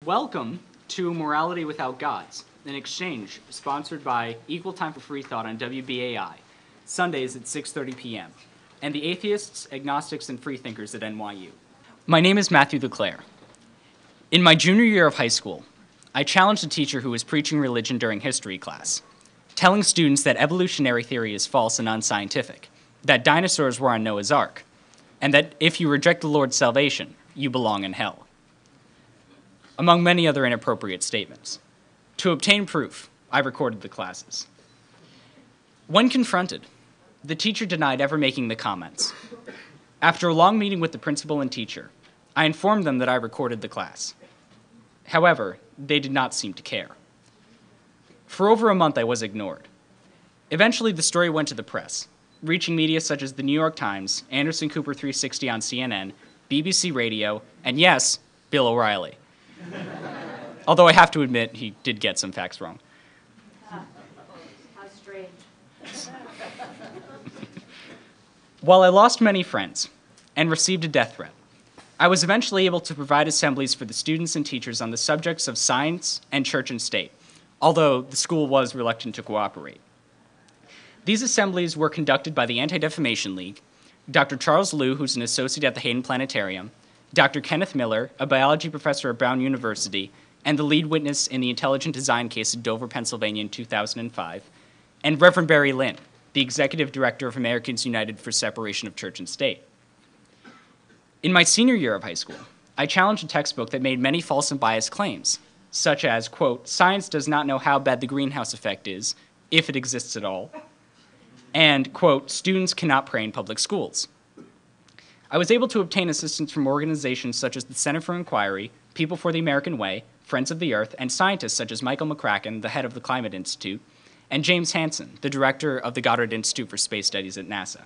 Welcome to Morality Without Gods, an exchange sponsored by Equal Time for Free Thought on WBAI, Sundays at 6:30 p.m., and the atheists, agnostics, and freethinkers at NYU. My name is LaClair. In my junior year of high school, I challenged a teacher who was preaching religion during history class, telling students that evolutionary theory is false and unscientific, that dinosaurs were on Noah's Ark, and that if you reject the Lord's salvation, you belong in hell, among many other inappropriate statements. To obtain proof, I recorded the classes. When confronted, the teacher denied ever making the comments. After a long meeting with the principal and teacher, I informed them that I recorded the class. However, they did not seem to care. For over a month, I was ignored. Eventually, the story went to the press, reaching media such as the New York Times, Anderson Cooper 360 on CNN, BBC Radio, and yes, Bill O'Reilly. Although I have to admit, he did get some facts wrong. How strange. While I lost many friends and received a death threat, I was eventually able to provide assemblies for the students and teachers on the subjects of science and church and state, although the school was reluctant to cooperate. These assemblies were conducted by the Anti-Defamation League, Dr. Charles Liu, who's an associate at the Hayden Planetarium, Dr. Kenneth Miller, a biology professor at Brown University, and the lead witness in the intelligent design case in Dover, Pennsylvania in 2005, and Reverend Barry Lynn, the executive director of Americans United for Separation of Church and State. In my senior year of high school, I challenged a textbook that made many false and biased claims, such as, quote, science does not know how bad the greenhouse effect is, if it exists at all, and, quote, students cannot pray in public schools. I was able to obtain assistance from organizations such as the Center for Inquiry, People for the American Way, Friends of the Earth, and scientists such as Michael McCracken, the head of the Climate Institute, and James Hansen, the director of the Goddard Institute for Space Studies at NASA.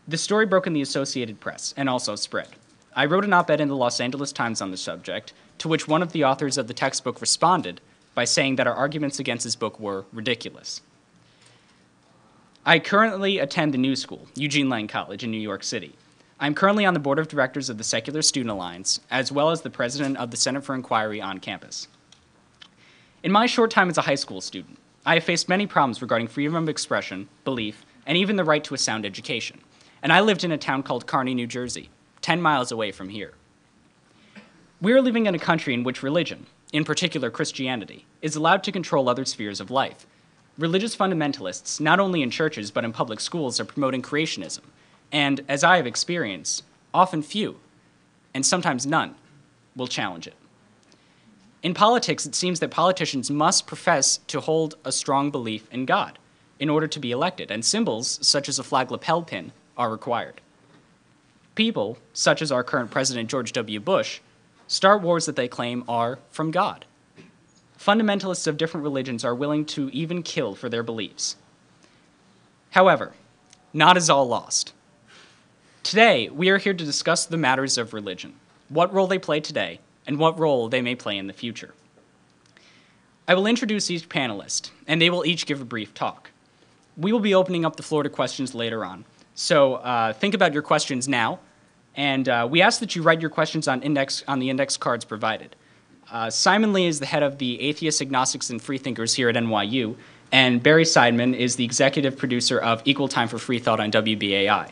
The story broke in the Associated Press and also spread. I wrote an op-ed in the Los Angeles Times on the subject, to which one of the authors of the textbook responded by saying that our arguments against his book were ridiculous. I currently attend the New School, Eugene Lang College in New York City. I'm currently on the board of directors of the Secular Student Alliance, as well as the president of the Center for Inquiry on campus. In my short time as a high school student, I have faced many problems regarding freedom of expression, belief, and even the right to a sound education. And I lived in a town called Kearney, New Jersey, 10 miles away from here. We are living in a country in which religion, in particular Christianity, is allowed to control other spheres of life. Religious fundamentalists, not only in churches but in public schools, are promoting creationism, and, as I have experienced, often few, and sometimes none, will challenge it. In politics, it seems that politicians must profess to hold a strong belief in God in order to be elected, and symbols, such as a flag lapel pin, are required. People, such as our current President George W. Bush, start wars that they claim are from God. Fundamentalists of different religions are willing to even kill for their beliefs. However, not is all lost. Today, we are here to discuss the matters of religion, what role they play today, and what role they may play in the future. I will introduce each panelist, and they will each give a brief talk. We will be opening up the floor to questions later on, so think about your questions now, and we ask that you write your questions on the index cards provided. Simon Lee is the head of the Atheists, Agnostics, and Freethinkers here at NYU, and Barry Seidman is the executive producer of Equal Time for Free Thought on WBAI.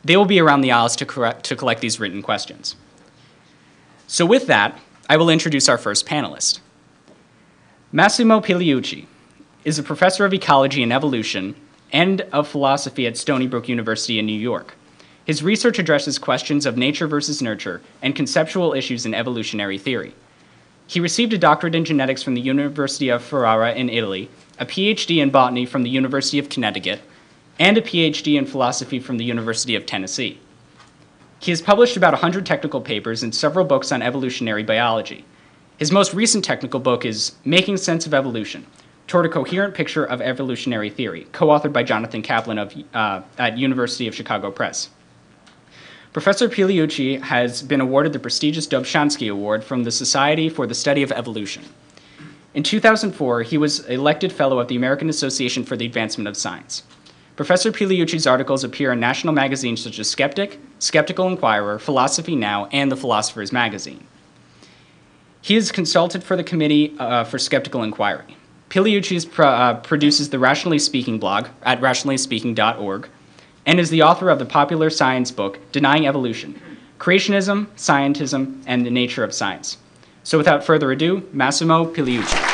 They will be around the aisles to collect these written questions. So with that, I will introduce our first panelist. Massimo Pigliucci is a professor of ecology and evolution and of philosophy at Stony Brook University in New York. His research addresses questions of nature versus nurture and conceptual issues in evolutionary theory. He received a doctorate in genetics from the University of Ferrara in Italy, a PhD in botany from the University of Connecticut, and a PhD in philosophy from the University of Tennessee. He has published about 100 technical papers and several books on evolutionary biology. His most recent technical book is Making Sense of Evolution, Toward a Coherent Picture of Evolutionary Theory, co-authored by Jonathan Kaplan at University of Chicago Press. Professor Pigliucci has been awarded the prestigious Dobzhansky Award from the Society for the Study of Evolution. In 2004, he was elected fellow of the American Association for the Advancement of Science. Professor Pigliucci's articles appear in national magazines such as Skeptic, Skeptical Inquirer, Philosophy Now, and The Philosopher's Magazine. He is consulted for the Committee for Skeptical Inquiry. Piliucci produces the Rationally Speaking blog at rationallyspeaking.org and is the author of the popular science book, Denying Evolution, Creationism, Scientism, and the Nature of Science. So without further ado, Massimo Piliucci.